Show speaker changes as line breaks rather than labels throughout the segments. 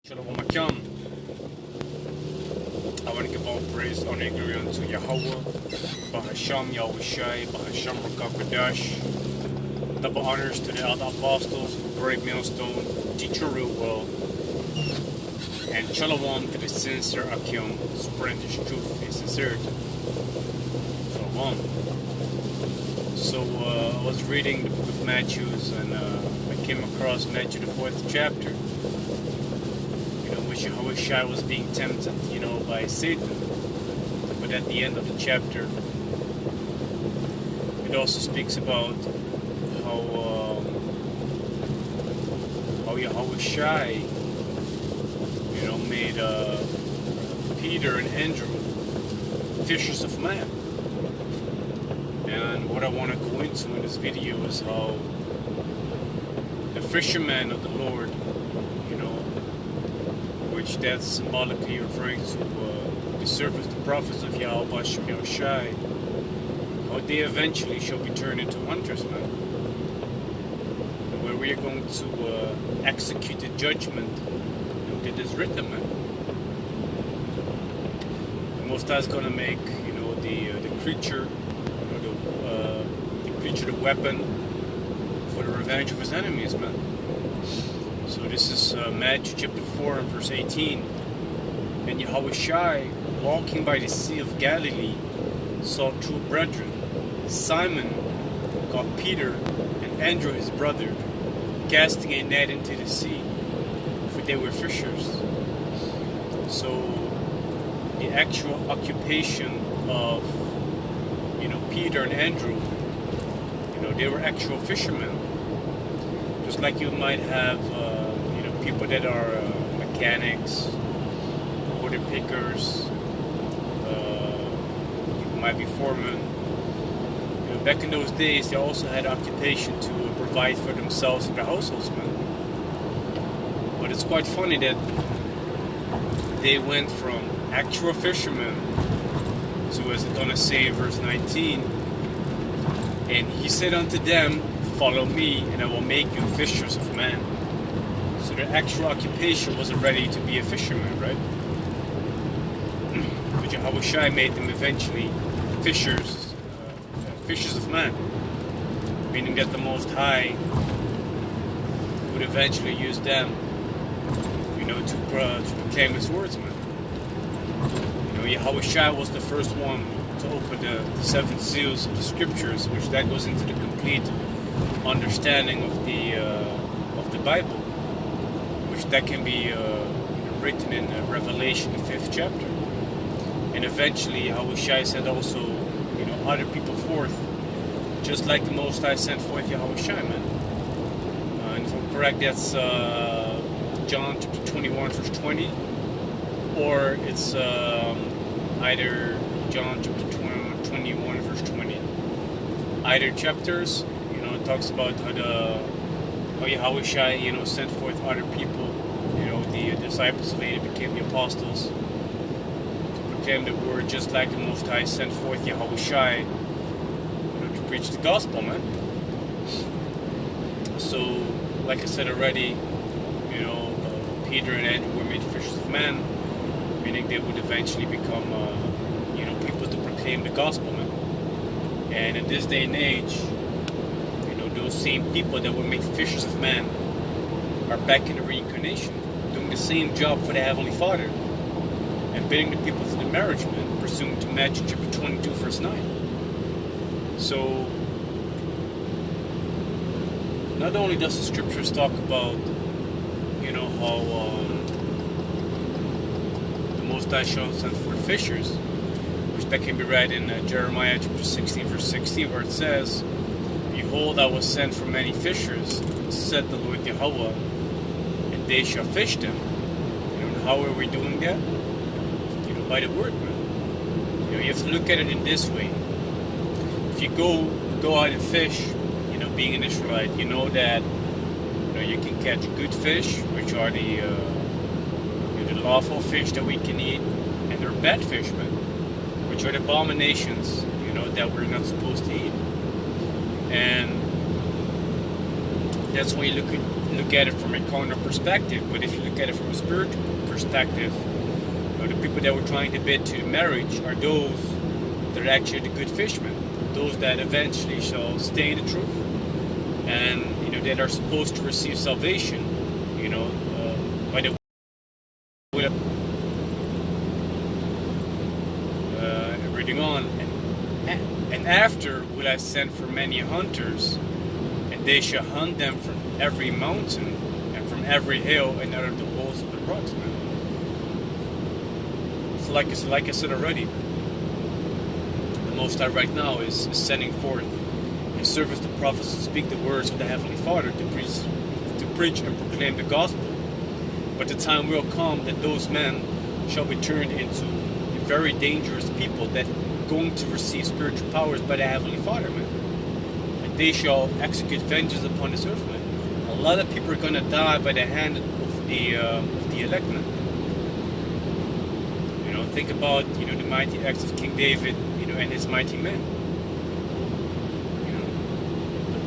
Shalom Akim. I want to give all praise, honor, and glory unto Yahweh, Bahasham Yahushai, Bahasham Rakakadash. Double honors to the other apostles, Great Millstone, teacher real well, and Shalom to the sincere Akim, spreading this truth and sincerity. Shalom. So I was reading the book of Matthew, and I came across Matthew, the 4th chapter. Which Yahushua was being tempted, by Satan. But at the end of the chapter, it also speaks about how Yahushua, made Peter and Andrew fishers of men. And what I want to go into in this video is how the fishermen of the Lord, which that's symbolically referring to the servants, the prophets of Yahweh Shem Yahushai, how they eventually shall be turned into hunters, man. Where we are going to execute the judgment that is written, man. The Most High is going to make, the creature, the creature the weapon for the revenge of his enemies, man. So this is Matthew chapter 4 and verse 18. And Yahushua, walking by the Sea of Galilee, saw two brethren, Simon, called Peter, and Andrew his brother, casting a net into the sea, for they were fishers. So the actual occupation of, Peter and Andrew, they were actual fishermen. Just like you might have, people that are mechanics, order pickers, people might be foremen. Back in those days, they also had occupation to provide for themselves and their households, man. But it's quite funny that they went from actual fishermen to, as it's gonna say in verse 19, and he said unto them, "Follow me, and I will make you fishers of men." So their actual occupation wasn't ready to be a fisherman, right? But Yahushua made them eventually fishers of men, meaning that the Most High would eventually use them, to proclaim His words, man. Yahushua was the first one to open the seven seals of the Scriptures, which that goes into the complete understanding of the Bible, which that can be written in Revelation, the 5th chapter. And eventually, Yahushua sent also, other people forth, just like the Most High sent forth Yahushua, man. And if I'm correct, that's John chapter 21, verse 20, or it's either John chapter 21, verse 20. Either chapters, it talks about how Yahushua, sent forth other people, the disciples later became the apostles, to proclaim the word, just like the Most High sent forth Yahushua, to preach the gospel, man. So, like I said already, Peter and Andrew were made fishers of men, meaning they would eventually become, people to proclaim the gospel, man. And in this day and age, those same people that were made fishers of men are back in the reincarnation, doing the same job for the Heavenly Father, and bidding the people to the marriage, man, pursuant to Matthew chapter 22, verse 9. So, not only does the Scriptures talk about, how the Most High shall send forth fishers, which that can be read in Jeremiah chapter 16, verse 16, where it says, "Behold, I will send for many fishers, said the Lord Yahweh, and they shall fish them." And how are we doing that? By the word, man. You have to look at it in this way. If you go out and fish, being an Israelite, you know that you can catch good fish, which are the lawful fish that we can eat, and there are bad fish, man, which are the abominations, that we're not supposed to eat. And that's when you look at it from a carnal perspective, but if you look at it from a spiritual perspective, the people that were trying to bid to marriage are those that are actually the good fishermen, those that eventually shall stay in the truth, and that are supposed to receive salvation, by the will of reading on, and after will I send for many hunters, and they shall hunt them from every mountain and from every hill and out of the holes of the rocks, man. So like I said already, the Most High right now is sending forth His servants, the prophets, to speak the words of the Heavenly Father, to preach and proclaim the gospel. But the time will come that those men shall be turned into very dangerous people that are going to receive spiritual powers by the Heavenly Father, man. And they shall execute vengeance upon this earth, man. A lot of people are going to die by the hand of the elect, man. Think about the mighty acts of King David, and his mighty men.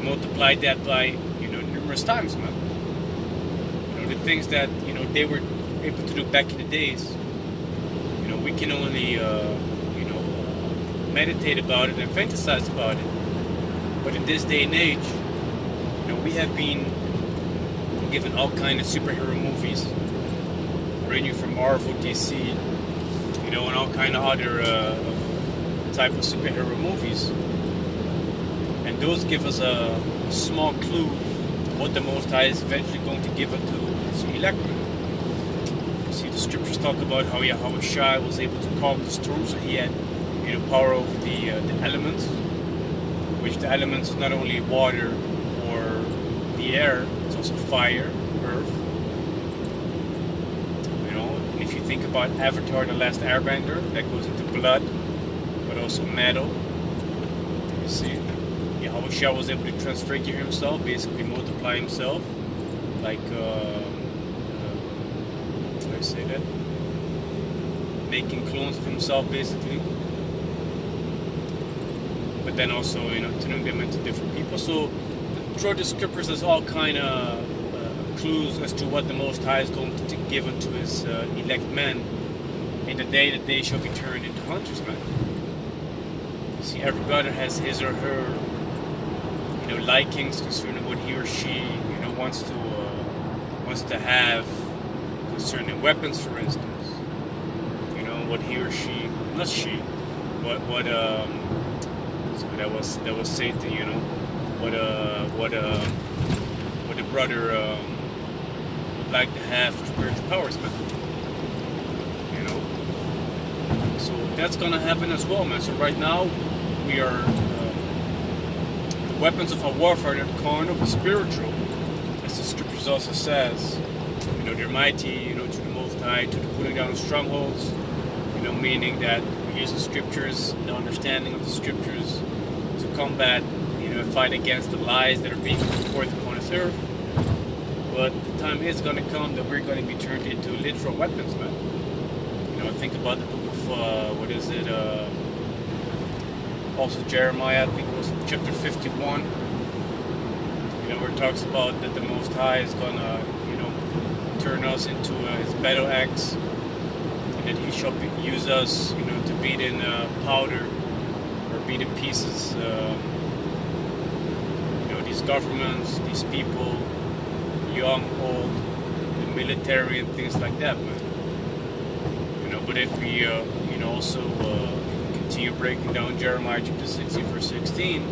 Multiply that by numerous times, man. The things that they were able to do back in the days. We can only meditate about it and fantasize about it. But in this day and age, we have been given all kind of superhero movies, ranging from Marvel, DC, and all kind of other type of superhero movies. And those give us a small clue of what the Most High is eventually going to give unto His elect. You see, the scriptures talk about how Yahushua was able to calm the storm, so He had power over the elements, which the elements is not only water or the air, it's also fire, earth. And if you think about Avatar: The Last Airbender, that goes into blood, but also metal. You see, Yahushua was able to transfigure Himself, basically multiply Himself, like how do I say that? Making clones of Himself, basically. But then also, turning them into different people. So throughout the scriptures, there's all kind of clues as to what the Most High is going to give unto His elect men in the day that they shall be turned into hunters, man. You see, every brother has his or her, likings concerning what he or she, wants to have concerning weapons, for instance. What he or she, not she, what so that was Satan, what the brother would like to have for spiritual powers, man. So that's gonna happen as well, man. So right now we are the weapons of our warfare are not carnal but spiritual, as the scriptures also says. They're mighty, to the Most High, to the pulling down of strongholds. Meaning that we use the scriptures, the understanding of the scriptures, to combat, fight against the lies that are being put forth upon this earth. But the time is going to come that we're going to be turned into literal weapons, man. Think about the book of, also Jeremiah, I think it was chapter 51, where it talks about that the Most High is going to, turn us into His battle axe, and that He shall use us, to beat in powder, or beat in pieces, these governments, these people, young, old, the military, and things like that, man. But if we, also continue breaking down Jeremiah chapter 60, verse 16,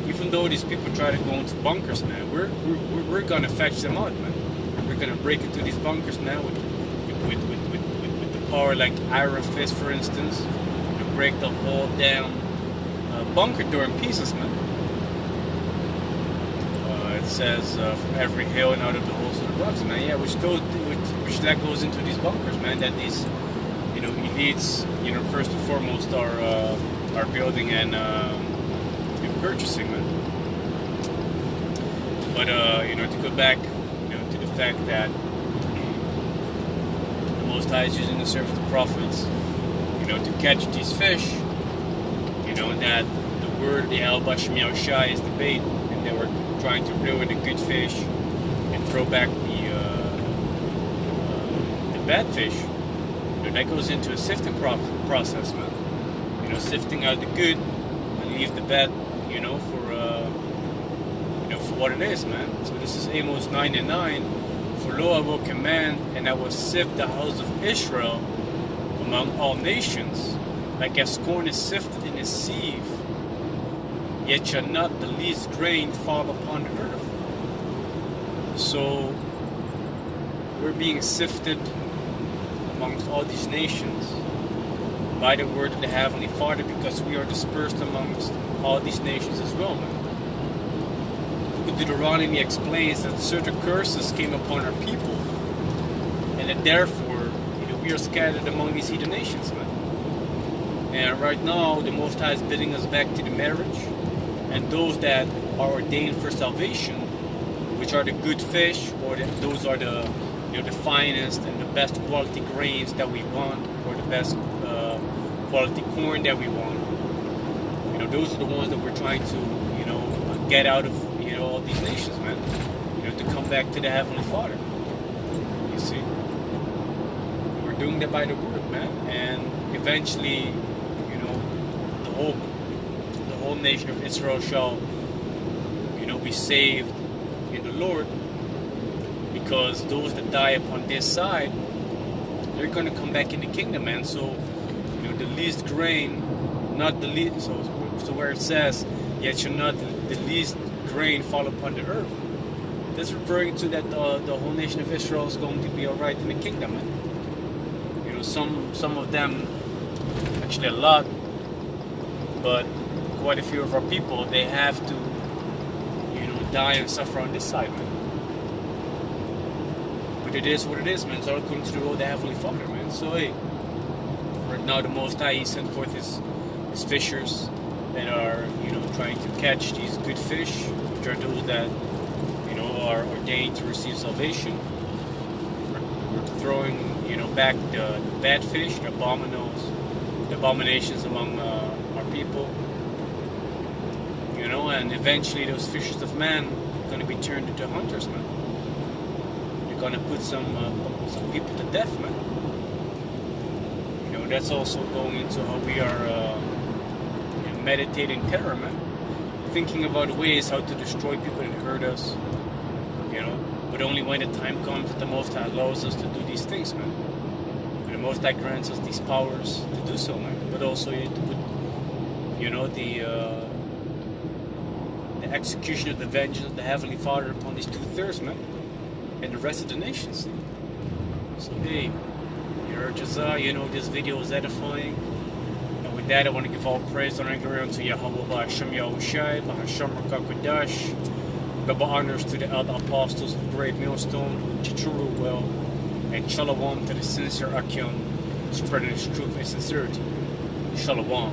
even though these people try to go into bunkers, man, we're gonna fetch them out, man. We're gonna break into these bunkers, man, with the power like Iron Fist, for instance, to break the whole damn bunker door in pieces, man. It says from every hill and out of the holes of the rocks, man. Yeah, which that goes into these bunkers, man. That these elites, first and foremost are building and purchasing, man. But to go back, to the fact that the Most High is using the service of the prophets, to catch these fish, that the word, the Al Bashim Yahushai is the bait, and they were trying to reel in the good fish and throw back the bad fish. That goes into a sifting process, man. Sifting out the good and leave the bad, for what it is, man. So this is Amos 9:9. For lo, I will command, and I will sift the house of Israel among all nations, like as corn is sifted in a sieve. Yet shall not the least grain fall upon the earth. So we're being sifted amongst all these nations by the word of the Heavenly Father, because we are dispersed amongst all these nations as well, man. Deuteronomy explains that certain curses came upon our people, and that therefore, we are scattered among these heathen nations, man. And right now, the Most High is bidding us back to the marriage, and those that are ordained for salvation, which are the good fish, or those are the the finest and the best quality grains that we want, or the best quality corn that we want. Those are the ones that we're trying to get out of all these nations, man. To come back to the Heavenly Father. You see, we're doing that by the word, man, and eventually, the whole nation of Israel shall, be saved in the Lord, because those that die upon this side, they're going to come back in the kingdom, man. So, the least grain, not the least. So where it says, "Yet shall not the least grain fall upon the earth," that's referring to that the whole nation of Israel is going to be all right in the kingdom, man. Some of them, actually a lot, but quite a few of our people, they have to, die and suffer on this side, man. But it is what it is, man. It's all according to the will of the Heavenly Father, man. So hey, right now the Most High, He sent forth His fishers that are, trying to catch these good fish, which are those that, are ordained to receive salvation. We're throwing, back the bad fish, the abominations among our people. And eventually those fishers of man are going to be turned into hunters, man. You're going to put some people to death, man. That's also going into how we are meditating terror, man. Thinking about ways how to destroy people that hurt us, but only when the time comes that the Most High allows us to do these things, man. And the Most High grants us these powers to do so, man. But also you have to put, the execution of the vengeance of the Heavenly Father upon these 2/3, man, and the rest of the nations. So hey, this video is edifying. And with that, I want to give all praise and glory unto Yahweh Ba'Hashem Yahushai, Ba'Hashem Rakakadash. Double honors to the elder apostles of the Great Millstone, Chichuru well, and Shalom to the sincere Akim, spreading His truth and sincerity. Shalom.